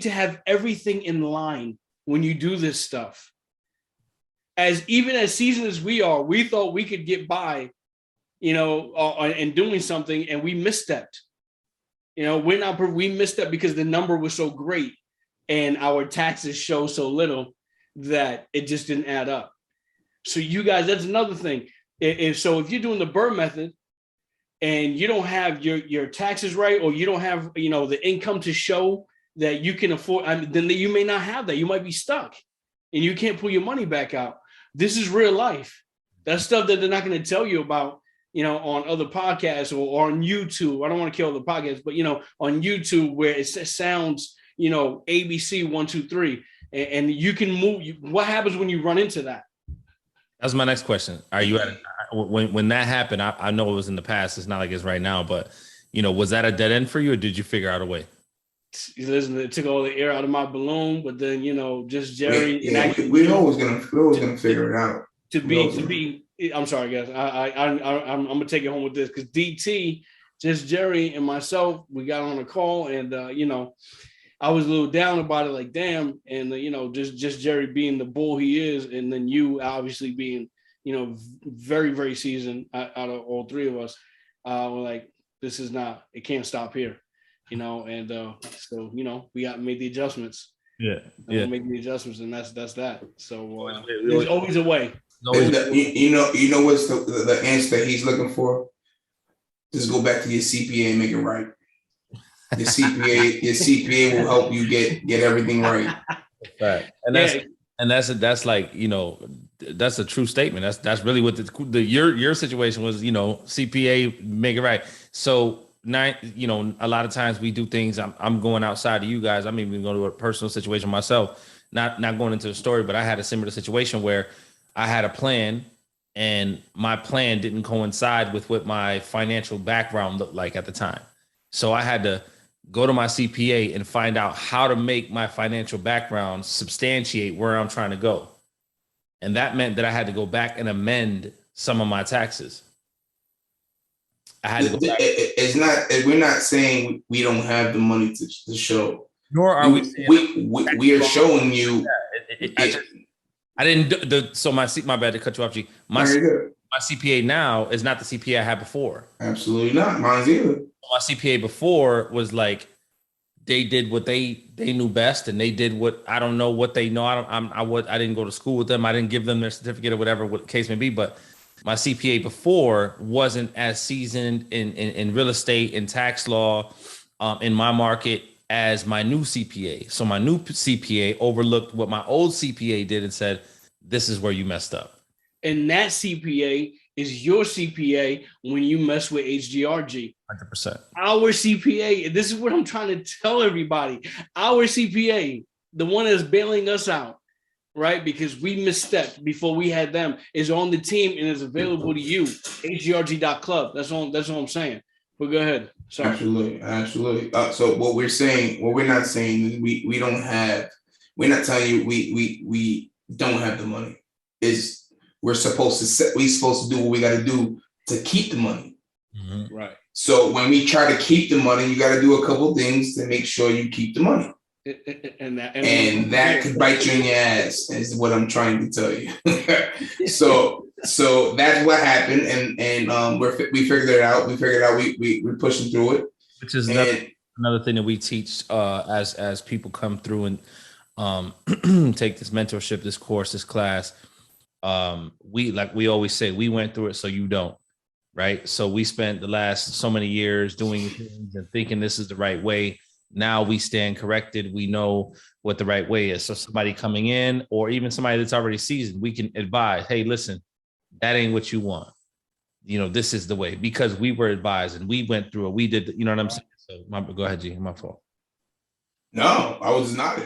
need to have everything in line when you do this stuff. Even as seasoned as we are, we thought we could get by, and doing something, and we misstepped. We misstepped because the number was so great and our taxes show so little that it just didn't add up. So you guys, that's another thing. If you're doing the Burr method and you don't have your taxes right, or you don't have, the income to show that you can afford, then you may not have that. You might be stuck and you can't pull your money back out. This is real life. That's stuff that they're not going to tell you about, on other podcasts or on YouTube. I don't want to kill the podcast, but, on YouTube where it sounds, ABC 1, 2, 3, and you can move. What happens when you run into that? That's my next question. Are you when that happened? I know it was in the past. It's not like it's right now, but was that a dead end for you, or did you figure out a way? Listen, it took all the air out of my balloon, but then just Jerry. We're always gonna figure it out. To be. I'm sorry, guys. I'm gonna take it home with this because DT, just Jerry and myself, we got on a call, and I was a little down about it, like damn, and just Jerry being the bull he is, and then you obviously being very, very seasoned out of all three of us. We're like, this is not, it can't stop here, and so we got made the adjustments. Make the adjustments, and that's that. So there's always a way. What's the answer that he's looking for? Just go back to your CPA and make it right. Your CPA will help you get everything right. Right. And that's like, that's a true statement. That's really what your situation was, CPA, make it right. So now, a lot of times we do things, I'm going outside of you guys. I'm even going to a personal situation myself, not going into the story, but I had a similar situation where I had a plan and my plan didn't coincide with what my financial background looked like at the time. So I had to go to my CPA and find out how to make my financial background substantiate where I'm trying to go. And that meant that I had to go back and amend some of my taxes. I had to go back. We're not saying we don't have the money to show. Nor are we are showing you. I didn't. So my bad to cut you off, G. My CPA now is not the CPA I had before. Absolutely not. Mine's either. My CPA before was like, they did what they knew best, and they did what I don't know what they know. I didn't go to school with them. I didn't give them their certificate or whatever the case may be. But my CPA before wasn't as seasoned in real estate and tax law in my market as my new CPA. So my new CPA overlooked what my old CPA did and said, this is where you messed up. And that CPA is your CPA when you mess with H.G.R.G. 100%. Our CPA, this is what I'm trying to tell everybody. Our CPA, the one that's bailing us out, right? Because we misstepped before we had them, is on the team and is available to you. HGRG.club. That's all I'm saying. But go ahead. Sorry. Absolutely. So what we're not saying is we're not telling you we don't have the money. We're supposed to do what we got to do to keep the money. Mm-hmm. Right. So when we try to keep the money, you got to do a couple things to make sure you keep the money. And that could bite you in your ass, is what I'm trying to tell you. So that's what happened, and we figured it out. We're pushing through it. Which is another thing that we teach as people come through and take this mentorship, this course, this class. We always say, we went through it so you don't, right? So we spent the last so many years doing things and thinking this is the right way. Now we stand corrected. We know what the right way is. So somebody coming in, or even somebody that's already seasoned, we can advise, hey, listen, that ain't what you want. This is the way, because we were advised and we went through it. We did, you know what I'm saying? So go ahead, G, my fault. No, I was not.